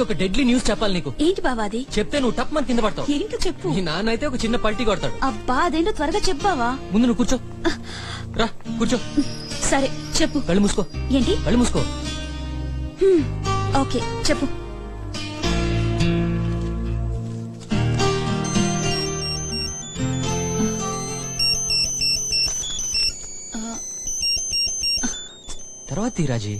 ఒక deadly news చెప్పాలి నీకు. ఏంటి బావా అది? చెప్తే నువ్వు టప్ మన కింద పడతావు. ఏంటో చెప్పు. నీ నాన్న అయితే ఒక చిన్న పల్టీ కొడతాడు. అబ్బా అదేంటో త్వరగా చెప్పావా? ముందు నువ్వు కూర్చో. రా కూర్చో. సరే చెప్పు. కళ్ళు మూసుకో. ఏంటి? కళ్ళు మూసుకో. ఓకే చెప్పు. తర్వాత తీరాజీ,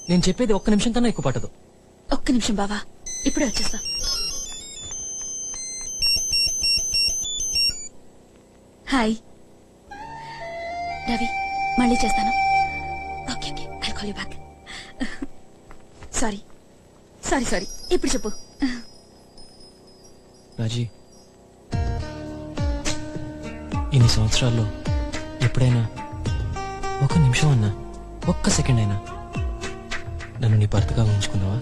నేను చెప్పేది ఒక్క నిమిషం కన్నా ఎక్కువ పట్టదు. ఒక్క నిమిషం బావా, ఇప్పుడే వచ్చేస్తా. హాయ్ రవి, మళ్ళీ చేస్తాను. Okay okay, I call you back. Sorry sorry sorry, ఇప్పుడు చెప్పు. రాజీ, ఇన్ని సంవత్సరాల్లో ఎప్పుడైనా ఒక నిమిషం అన్నా, ఒక్క సెకండ్ అయినా నన్ను నీ భర్తగా ఉంచుకున్నావా?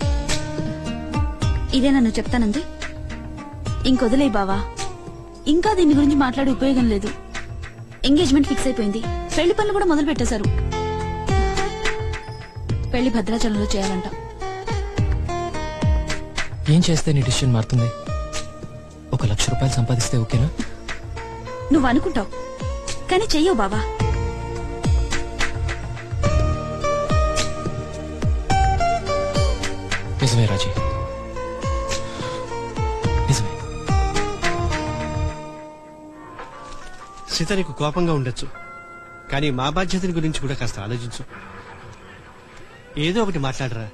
ఇదే నన్ను చెప్తానంది. ఇంకొదిలే బావా, ఇంకా దీని గురించి మాట్లాడే ఉపయోగం లేదు. ఎంగేజ్మెంట్ ఫిక్స్ అయిపోయింది, పెళ్లి పనులు కూడా మొదలు పెట్టేశారు. పెళ్లి భద్రాచలంలో చేయాలంట. ఏం చేస్తే నీ డిసిషన్ మారుతుంది? 1 లక్ష రూపాయలు సంపాదిస్తే ఓకేనా? నువ్వు అనుకుంటావు, కానీ చెయ్యవు బావా. నిజమే రాజీ, నిజమే. సీత, నీకు కోపంగా ఉండొచ్చు, కానీ మా బాధ్యతని గురించి కూడా కాస్త ఆలోచించు. ఏదో ఒకటి మాట్లాడరా.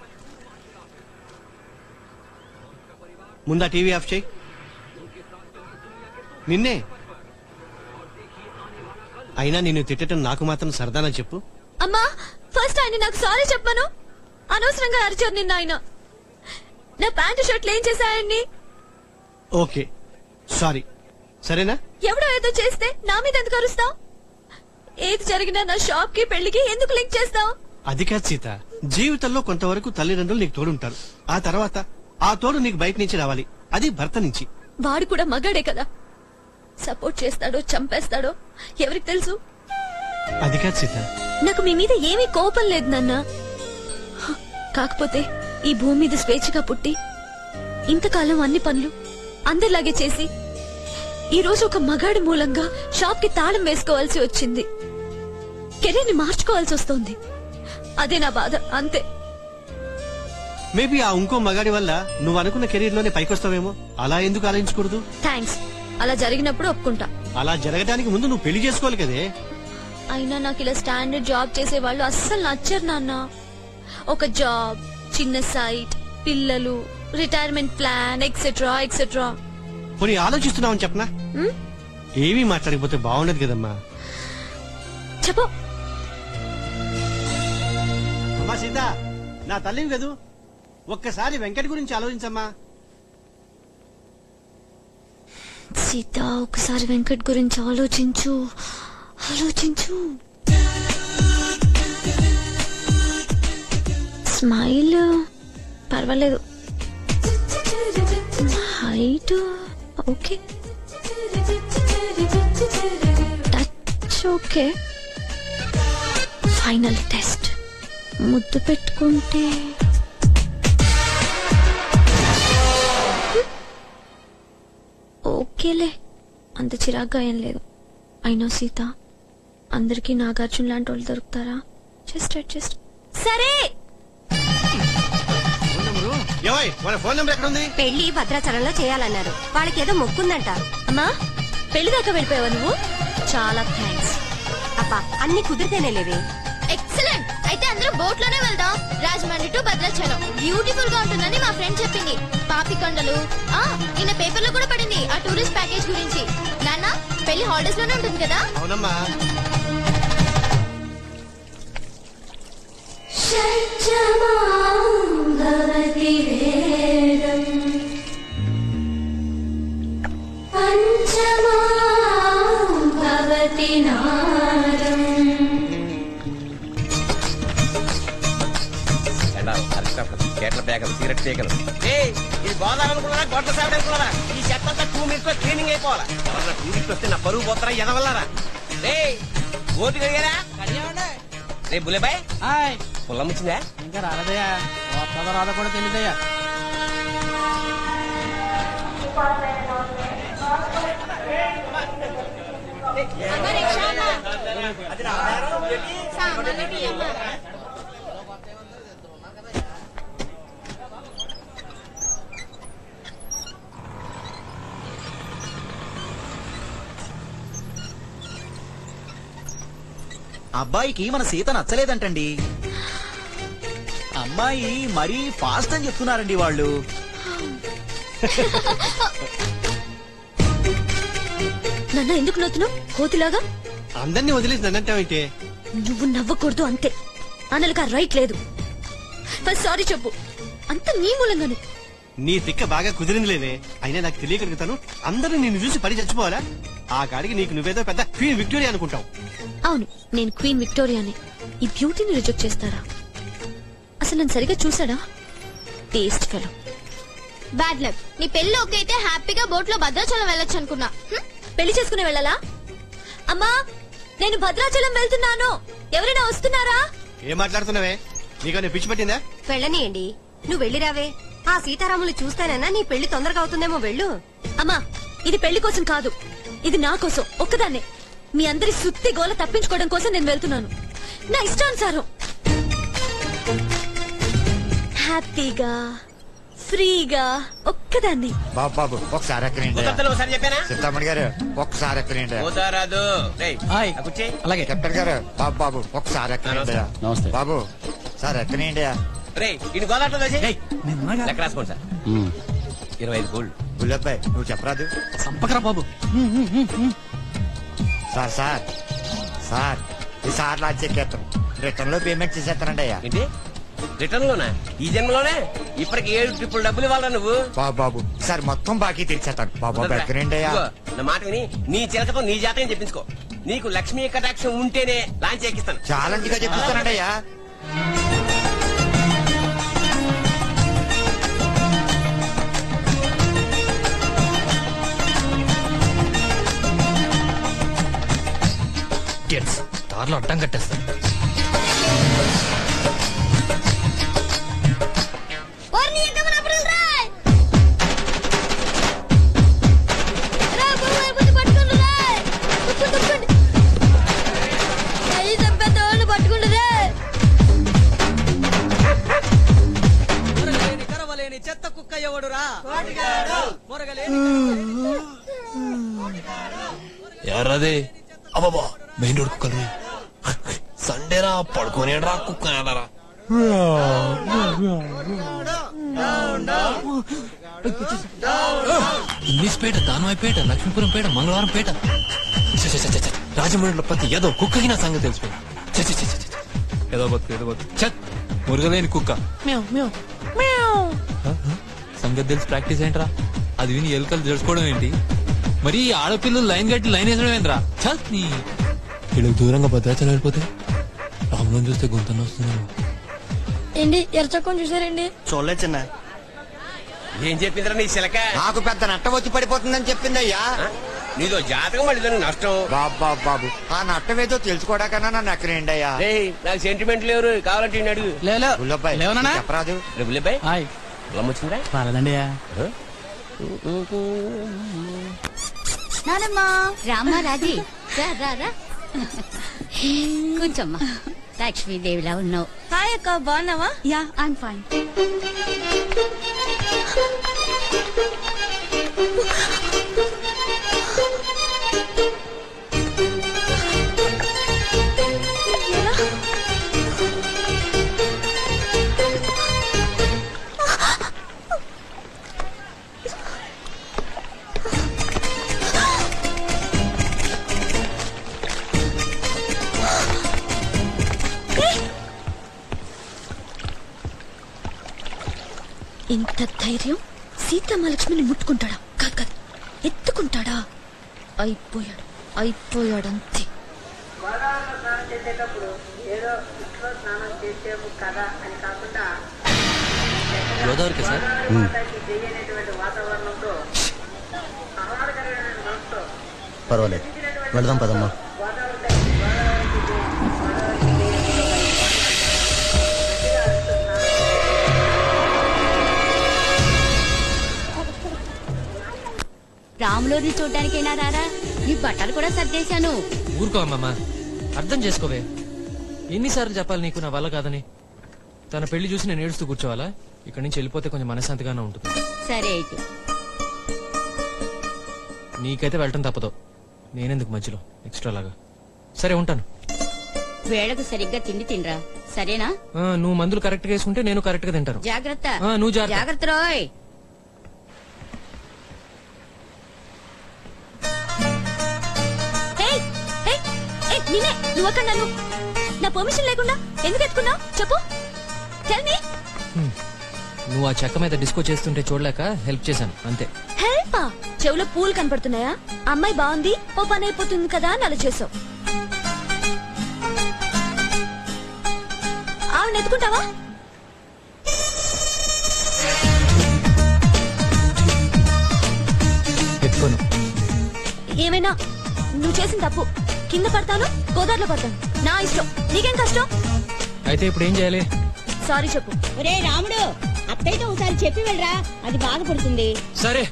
ముందా టీవీ ఆఫ్ చేయి. నిన్నే అయినా నిన్ను తిట్టడం నాకు మాత్రం సరదానా చెప్పు? అమ్మా, ఫస్ట్ ఆయన నాకు సారీ చెప్పాను. అనవసరంగా అరిచారు నిన్న ఆయన. నా ప్యాంటు షర్ట్లు ఏం చేశాయని. ఓకే సారీ, సరేనా? ఎవడో ఏదో చేస్తే నా మీద ఎందుకు అరుస్తావు? ఏది జరిగినా నా షాప్ కి పెళ్లికి ఎందుకు లింక్ చేస్తావు? అది కాదు సీత, జీవితంలో కొంతవరకు తల్లిదండ్రులు నీకు తోడుంటారు. ఆ తర్వాత ఆ తోడు నీకు బయట నుంచి రావాలి, అది భర్త నుంచి. వాడు కూడా మగాడే కదా, సపోర్ట్ చేస్తాడో చంపేస్తాడో ఎవరికి తెలుసు? అది కాదు సీత, నాకు మీ మీద ఏమీ కోపం లేదు నాన్న. కాకపోతే ఈ భూమి మీద స్వేచ్ఛగా పుట్టి ఇంతకాలం అన్ని పనులు అందరిలాగే చేసి ఈ రోజు ఒక మగాడి మూలంగా షాప్ కి తాళం వేసుకోవాల్సి వచ్చింది. కెరీర్ ని మార్చుకోవాల్సి వస్తోంది. అదే నా బాధ, అంతే. మేబీ ఆ ఇంకో మగాడి వల్ల నువ్వు అనుకున్న కెరీర్ లోనే పైకొస్తావేమో. అలా ఎందుకు ఆలోచించకూడదు? థ్యాంక్స్. అలా జరిగినప్పుడు ఒప్పుకుంటా. అలా జరగడానికి ముందు నువ్వు పెళ్లి చేసుకోవాలి కదే. అయినా నాకు ఇలా స్టాండర్డ్ జాబ్ చేసే వాళ్ళు అస్సలు నచ్చరు నాన్న. ఒక జాబ్, చిన్న సైట్, పిల్లలు, రిటైర్మెంట్ ప్లాన్ ఎక్సెట్రా ఎక్సెట్రా. పోనీ ఆలోచిస్తున్నావని చెప్పనా? ఏమీ మాట్లాడకపోతే బాగుండదు కదమ్మా. చెప్పు. అమ్మా సీత, నా తల్లివి కదూ, ఒక్కసారి వెంకట్ గురించి ఆలోచించమ్మా. సీత, ఒకసారి వెంకట్ గురించి ఆలోచించు, ఆలోచించు. స్మైల్ పర్వాలేదు, height okay, touch okay. Final test, ముద్దు పెట్టుకుంటే ఓకేలే, అంత చిరాగ్గా ఏం లేదు. అయినా సీత, అందరికీ నాగార్జున లాంటి వాళ్ళు దొరుకుతారా? Just adjust. సరే. ఫోన్ నెంబర్ ఎక్కడ ఉంది? పెళ్లి భద్రాచలంలో చేయాలన్నారు, వాళ్ళకేదో మొక్కుందంట. అమ్మా, పెళ్లి దాకా వెళ్ళిపోయావా నువ్వు? చాలా థ్యాంక్స్. అబ్బా, అన్ని కుదిరితేనే లేవే. ఎక్సలెంట్. అయితే అందరం బోట్ లోనే వెళ్దాం. రాజమండ్రి టు భద్రాచలం బ్యూటిఫుల్ గా ఉంటుందని మా ఫ్రెండ్ చెప్పింది. పాపికొండలు నిన్న పేపర్ లో కూడా పడింది ఆ టూరిస్ట్ ప్యాకేజ్ గురించి. నాన్న, పెళ్లి హాలిడేస్ లోనే ఉంటుంది కదా? అవునమ్మా. సిగరెట్ తీయగలరు. ఇది గోదావరి గొడ్ల సేవలు అనుకున్నారా? ఈ చెత్త 2 minutes లో క్లీనింగ్ అయిపోవాలా? ఎవరన్నా టూరిస్ట్ వస్తే నా పరువు పోతారా? ఎదవల్లారా? రే ఓటు కడిగారా? రే బులేబాయ్, పుల్లమ్మ వచ్చిందా? ఇంకా రాలేదయా. చదవరాదా కూడా తెలియదయ్యా. అబ్బాయికి మన సీత నచ్చలేదంటండి. అమ్మాయి మరీ ఫాస్ట్ అని చెప్తున్నారండి వాళ్ళు. నన్ను ఎందుకు నవ్వుతున్నావు కోతిలాగా? అందరినీ వదిలేసి నన్నంటావేంటే? నువ్వు నవ్వకూడదు అంతే. అన్నలకి ఆ రైట్ లేదు. ఫస్ట్ సారీ చెప్పు. అంత నీ మూలంగానే. నీ తిక్క బాగా కుదిరింది లేదే. అయినా నాకు తెలియగలుగుతాను అందరూ నిన్ను చూసి పడి చచ్చిపోవాలా? ఆ కాడికి నీకు నువ్వేదో పెద్ద క్వీన్ విక్టోరియా అనుకుంటావు. అవును, నేను క్వీన్ విక్టోరియానే. ఈ బ్యూటీని రిజెక్ట్ చేస్తారా? అసలు నన్ను సరిగా చూసాడా? Taste fellow. Bad luck. నీ పెళ్లి ఓకే అయితే హ్యాపీగా బోట్ లో భద్రాచలం వెళ్ళొచ్చు అనుకున్నా. పెళ్లి చేసుకుని వెళ్ళాలా? అమ్మా, నేను భద్రాచలం వెళ్తున్నాను, ఎవరైనా వస్తున్నారా? ఏం మాట్లాడుతున్నావే? నీకు పిచ్చి పట్టిందా? వెళ్ళనియండి, నువ్వు వెళ్ళిరావే. ఆ సీతారాములు చూస్తానన్నా నీ పెళ్లి తొందరగా అవుతుందేమో. వెళ్ళు. అమ్మా, ఇది పెళ్లి కోసం కాదు, ఇది నా కోసం ఒక్కదాన్నే. మీ అందరి సుత్తి గోల తప్పించుకోవడం కోసం నేను వెళ్తున్నాను. నా ఇష్టానుసారం హ్యాపీగా ఫ్రీగా ఒక్కదాన్ని. బాబు ఒకసారి ఎక్కడండి ఒకసారి చెప్పానా సీతామణి గారు? ఒకసారి ఎక్కడండి. కుదరదు. అలాగే కెప్టెన్ గారు. బాబు ఒకసారి ఎక్కడండి. నమస్తే బాబు సార్ ఎక్కడండి. రే ఇది గోదాట్లో లెక్క రాసుకోండి సార్. 25 గోల్డ్. గుల్లబ్బాయి నువ్వు చెప్పరాదు. సంపకరా బాబు. సార్ సార్ సార్ ఈసారి నా చెక్కేస్తాం, రిటర్న్ లో పేమెంట్ చేసేస్తానండి అయ్యా. ఏంటి రిటర్న్ లోనా? ఈ జన్మలోనే ఇప్పటికి 7 ట్రిపుల్ డబ్బులు ఇవ్వాలా నువ్వు? బాబు సార్ మొత్తం బాకీ తీర్చేస్తాను. బాబు ఎక్కడండి అయ్యా? నా మాట విని నీ చిలకతో నీ జాతకం చెప్పించుకో. నీకు లక్ష్మీ కటాక్షం ఉంటేనే లాంచ్ ఎక్కిస్తాను. ఛాలెంజ్ గా చెప్పిస్తానండి అయ్యా. దారిలో అడ్డం కట్టేస్తాను. చెత్త కుక్క ఎవడురా? ఎర్రదే అబ్బాబా మెయిన్ రోడ్ కుక్కలు. సండేరా పడుకోనేడ్రా కుక్క ఏడరా. ఇంగ్లీష్పేట, దానవాయిపేట, లక్ష్మీపురంపేట, మంగళవారంపేట, రాజమండ్రిలో ప్రతి ఏదో కుక్కకి నా సంగతి తెలిసిపోయింది. ఏదో బతుకు చత్ మురగలేని కుక్క సంగతి తెలిసి ప్రాక్టీస్ ఏంట్రా? అది విని ఎలుకలు జరుచుకోవడం ఏంటి? మరి ఆడపిల్లలు లైన్ కట్టి లైన్ వేసడం ఏంట్రా? చత్ నీ వీళ్ళకి దూరంగా భద్రాచలం వెళ్ళిపోతే రాములను చూస్తే గొంతన వస్తుంది. ఏంటి ఎర్చక్కని చూసారండి? చూడలేదు చిన్న. ఏం చెప్పిందిరా నీ చిలక? నాకు పెద్ద నట్ట వచ్చి పడిపోతుందని చెప్పింది అయ్యా. నీదో జాతకం మళ్ళీ నష్టం. బాబు ఆ నట్టం ఏదో తెలుసుకోవడాకన్నా నన్ను ఎక్కడండి అయ్యా. నాకు సెంటిమెంట్ లేరు, కావాలంటే ఈయన అడుగు. గుల్లబ్బాయి చెప్పరాదు. గుల్లబ్బాయి వచ్చిందిరా? పర్లేదండి. నానమ్మా రామ్మా రాజీ రా కూర్చోమ్మా. లక్ష్మీదేవిలా ఉన్నావు. హాయ్ అక్క, బాగున్నావా? Yeah I'm fine. ఇంత ధైర్యం సీతామహాలక్ష్మిని ముట్టుకుంటాడా? కాదు కాదు, ఎత్తుకుంటాడా? అయిపోయాడంతే. గోదావరికి సార్ పర్వాలేదు, వెళదాం పదమ్మా. రోజులు చూడడానికైనా రారా? నీ బట్టలు కూడా సర్దేశాను. ఊరుకో అమ్మమ్మ, అర్థం చేసుకోవే. ఎన్నిసార్లు చెప్పాలి నీకు నా వల్ల కాదని? తన పెళ్లి చూసి నేను ఏడుస్తూ కూర్చోవాలా? ఇక్కడి నుంచి వెళ్ళిపోతే కొంచెం మనశ్శాంతిగానే ఉంటుంది. సరే అయితే. నీకైతే వెళ్ళటం తప్పదు, నేనెందుకు మధ్యలో ఎక్స్ట్రా లాగా. సరే ఉంటాను. వేళకు సరిగ్గా తిండి తినరా, సరేనా? నువ్వు మందులు కరెక్ట్ గా వేసుకుంటే నేను కరెక్ట్ గా తింటాను. జాగ్రత్త. నువ్వు జాగ్రత్త రోయ్. నువ్వు అక్కడ నన్ను నా పర్మిషన్ లేకుండా ఎందుకు ఎత్తుకున్నావు చెప్పు. Tell me. నువ్వు ఆ చెక్క మీద డిస్కో చేస్తుంటే చూడలేక హెల్ప్ చేశాను అంతే. హెల్పా? చెవులో పూలు కనపడుతున్నాయా? అమ్మాయి బాగుంది, ఓ పని అయిపోతుంది కదా అని అలా చేసావు. ఆవిడ ఎత్తుకుంటావా? ఎత్తుకోను. ఏమైనా నువ్వు చేసిన తప్పు. కింద పడతాను, గోదావరిలో పడతాను, నా ఇష్టం. నీకేం కష్టం? అయితే ఇప్పుడు ఏం చేయాలి? సారీ చెప్పు. ఒరే రాముడు, అత్తయ్యతో ఒకసారి చెప్పి వెళ్ళరా, అది బాధపడుతుంది. సరే,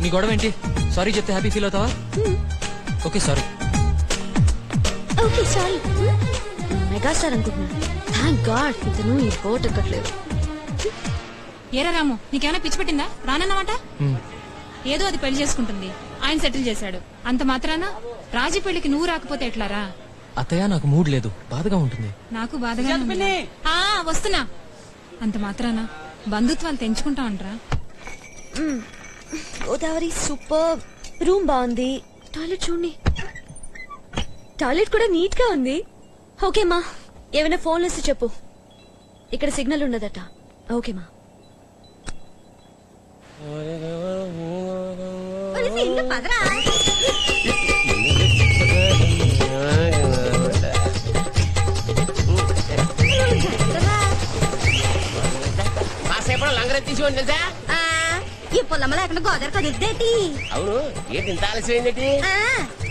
నీ గొడవ ఏంటి? సారీ చెప్తే హ్యాపీ ఫీల్ అవుతావా? Okay sorry. Okay sorry. Megastar అనుకుంటున్నాను. థ్యాంక్ గాడ్ ఇతను ఈ బోట్ ఎక్కట్లేదు. ఏరా రాము, నీకేమైనా పిచ్చి పెట్టిందా? రానన్నమాట. ఏదో అది పెళ్లి చేసుకుంటుంది, ఆయన సెటిల్ చేశాడు. అంత మాత్రాన రాజీ పెళ్లికి నువ్వు రాకపోతే ఎట్లారా? అత్తయ్య, నాకు మూడ్ లేదు, బాధగా ఉంటుంది. నాకు బాధగా వస్తున్నా. అంత మాత్రాన బంధుత్వాలు తెంచుకుంటా అంటరా? గోదావరి సూపర్. రూమ్ బాగుంది, టాయిలెట్ చూడండి. టాయిలెట్ కూడా నీట్ గా ఉంది. ఓకే మా, ఏమైనా ఫోన్ లిస్ట్ చెప్పు. ఇక్కడ సిగ్నల్ ఉండదట. ఓకే మా. కాసేపు లంగరెత్తి తీసుకోండి తెలుసా? ఈ పొలంలో ఎక్కడ గోదావరి కదుద్దేటి? అవును, ఏంటి ఇంత ఆలస్యం ఏంటి?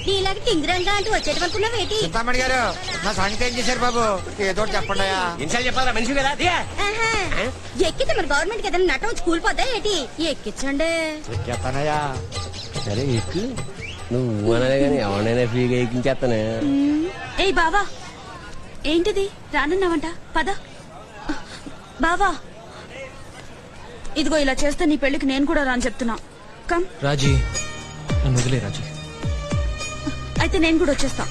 నీలాగా టింగిరంగా అంటూ వచ్చేటనుకున్నావేటి? చింతామణి గారు, నా సంగతి ఏం చేశారు బాబు? ఏదో చెప్పండి. ఎన్నిసార్లు చెప్పాలా మనిషి కదా? ఎక్కితే మరి గవర్నమెంట్ ఏదైనా నటం స్కూల్ పోతా ఏంటి? ఎక్కించండి. చెప్తానయ్యా. సరే ఎక్కు. నువ్వు అనలే గాని ఎవరైనా ఫ్రీగా ఎక్కించేస్తానే. ఏయ్ బావా, ఏంటిది రానన్నావంట? పద. బావా, ఇదిగో ఇలా చేస్తే నీ పెళ్లికి నేను కూడా రాని చెప్తున్నా. కమ్. రాజీ, నన్ను వదిలే రాజీ. అయితే నేను కూడా వచ్చేస్తా.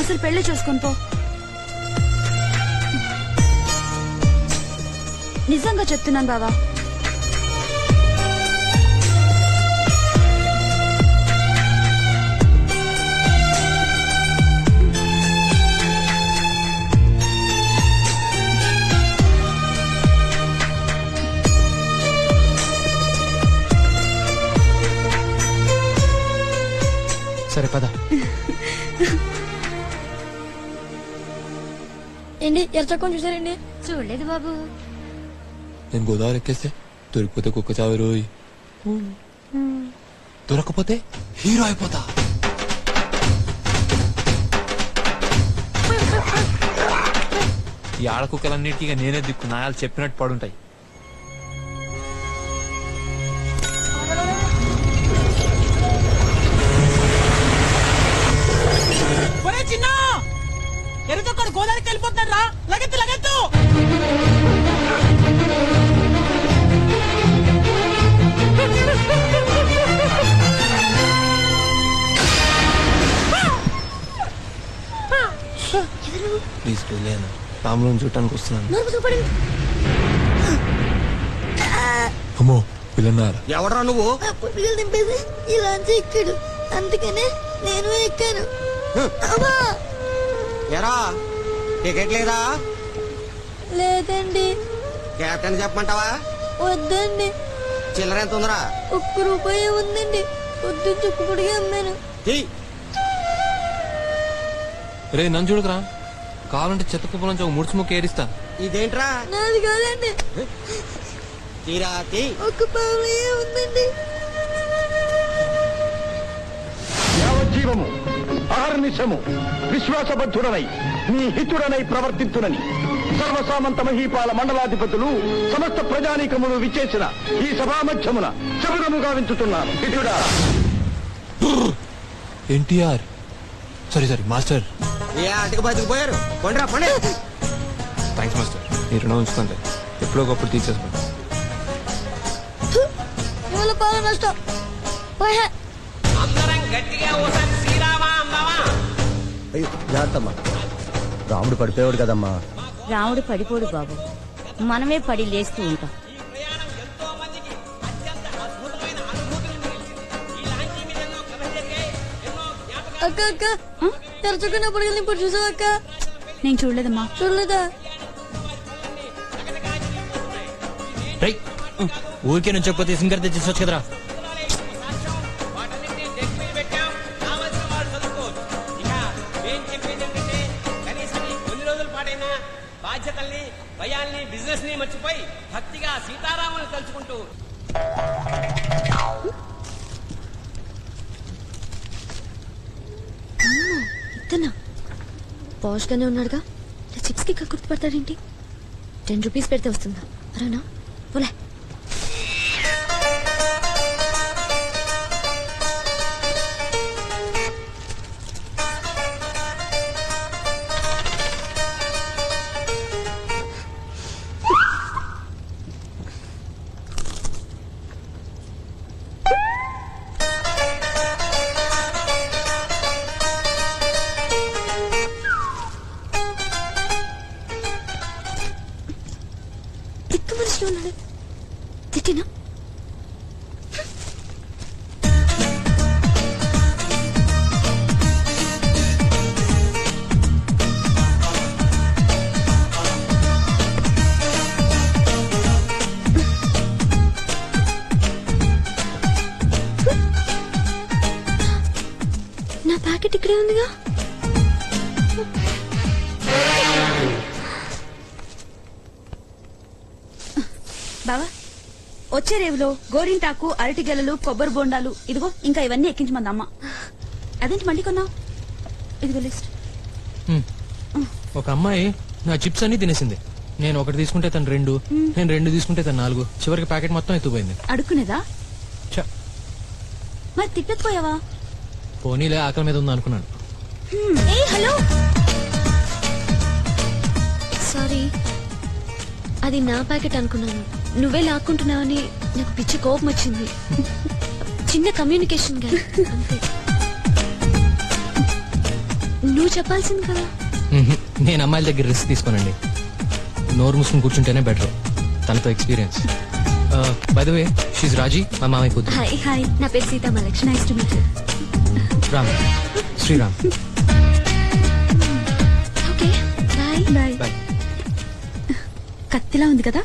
అసలు పెళ్లి చూసుకొని పో. నిజంగా చెప్తున్నాను బావా. సరే పద. ఏంటి ఎర్చకొని చూసారండి? చూడలేదు బాబు. నేను గోదావరి ఎక్కేస్తే దొరికిపోతే కుక్క చావు రోయ్, దొరకపోతే హీరో అయిపోతా. ఈ ఆడ కుక్కలన్నిటికీ నేనే దిక్కు. నాయాలు చెప్పినట్టు పడుంటాయి. చిన్న ఎరుతో గోదావరికి వెళ్ళిపోతున్నాడు రా. లగెత్తు లగెత్తు. ప్లీజ్ లేనా, రాములను చూడటానికి వస్తున్నాను. అమ్మో పిల్లన్నారా? ఎవడరా నువ్వు? పిల్లలు దింపేసి ఇలా ఎక్కాడు, అందుకనే నేను ఎక్కాను. ఎరా టికెట్ లేదా? లేదండి. కెప్టెన్ చెప్పమంటావా? వద్దండి. చిల్లర ఎంత ఉందరా? ₹1 ఉందండి. పొద్దు చుక్కుపడిగా అమ్మాను. రే నన్ను చూడకరా, కావాలంటే చెత్త కుప్పల నుంచి ఒక ముడుచు ముక్క ఏరిస్తా. ఇదేంట్రా? నాది కాదండి. తీరా ₹1 ఉందండి. యావజ్జీవము అహర్నిశము విశ్వాసబద్ధుడనై నీ హితుడనై ప్రవర్తించునని సర్వసామంత మహీపాల మండలాధిపతులు సమస్త ప్రజానీకములు విచ్చేసిన ఈ సభామధ్యమున శబురముగా వించుతున్నాను. ఇటుడా ఎన్టీఆర్ సారీ మాస్టర్. అటుకు బతుకు పోయారు. కొండ్రా పండే. Thanks master. మీరు రుణం ఉంచుకోండి, ఎప్పుడో ఒకప్పుడు తీర్చేసుకోండి. అందరం గట్టిగా ఓసారి శ్రీరామా అందామా? అయ్యో జాగ్రత్తమ్మా, రాముడు పడిపోయాడు కదమ్మా. రాముడు పడిపోడు బాబు, మనమే పడి లేస్తూ ఉంటాం. అక్క అక్క తరచుకున్నప్పుడు ఇప్పుడు చూసావు అక్క? నేను చూడలేదమ్మా. చూడలేదా? ఊరికే నుంచి చెప్పితే సింగర్ తెచ్చేసొచ్చు కదరా. బాధ్యతల్ని భయాల్ని బిజినెస్ ని మర్చిపోయి భక్తిగా సీతారాముని తలుచుకుంటూ ఇతనా పాష్ గానే ఉన్నాడుగా, చిప్స్ కి గుర్తుపడతాడేంటి? 10 రూపీస్ పెడితే వస్తుందా? అరేనా పోలే. తిట్టినా నా ప్యాకెట్ ఇక్కడే ఉందిగా. బావా, వచ్చే రేవులో గోరింటాకు, అరటి గెలలు, కొబ్బరి బొండాలు, ఇదిగో ఇంకా ఇవన్నీ ఎక్కించమంది అమ్మ. అదేంటి మళ్ళీ కొన్నావు? ఇదిగో లిస్ట్. ఒక అమ్మాయి నా చిప్స్ అన్ని తినేసింది. నేను ఒకటి తీసుకుంటే తను 2, నేను 2 తీసుకుంటే తను 4, చివరికి ప్యాకెట్ మొత్తం ఎత్తుపోయింది. అడుక్కునేదా? మరి తిట్టకపోయావా? పోనీలే, ఆకలి మీద ఉంది అనుకున్నాను. హలో, సారీ, అది నా ప్యాకెట్ అనుకున్నాను. నువ్వే లాక్కుంటున్నావని నాకు పిచ్చి కోపం వచ్చింది. చిన్న కమ్యూనికేషన్ గా అంతే. నువ్వు చెప్పాల్సింది కదా. నేను అమ్మాయిల దగ్గర రిస్క్ తీసుకోనండి. నోరు మూసుకుని కూర్చుంటేనే బెటర్. తనతో experience. By the way, she's Raji, మా మామయ్య కూతురు. హాయ్ హాయ్, నా పేరు Seethamalakshmi. Nice to meet you. Ram, Sriram. Okay, bye bye. కత్తిలా ఉంది కదా.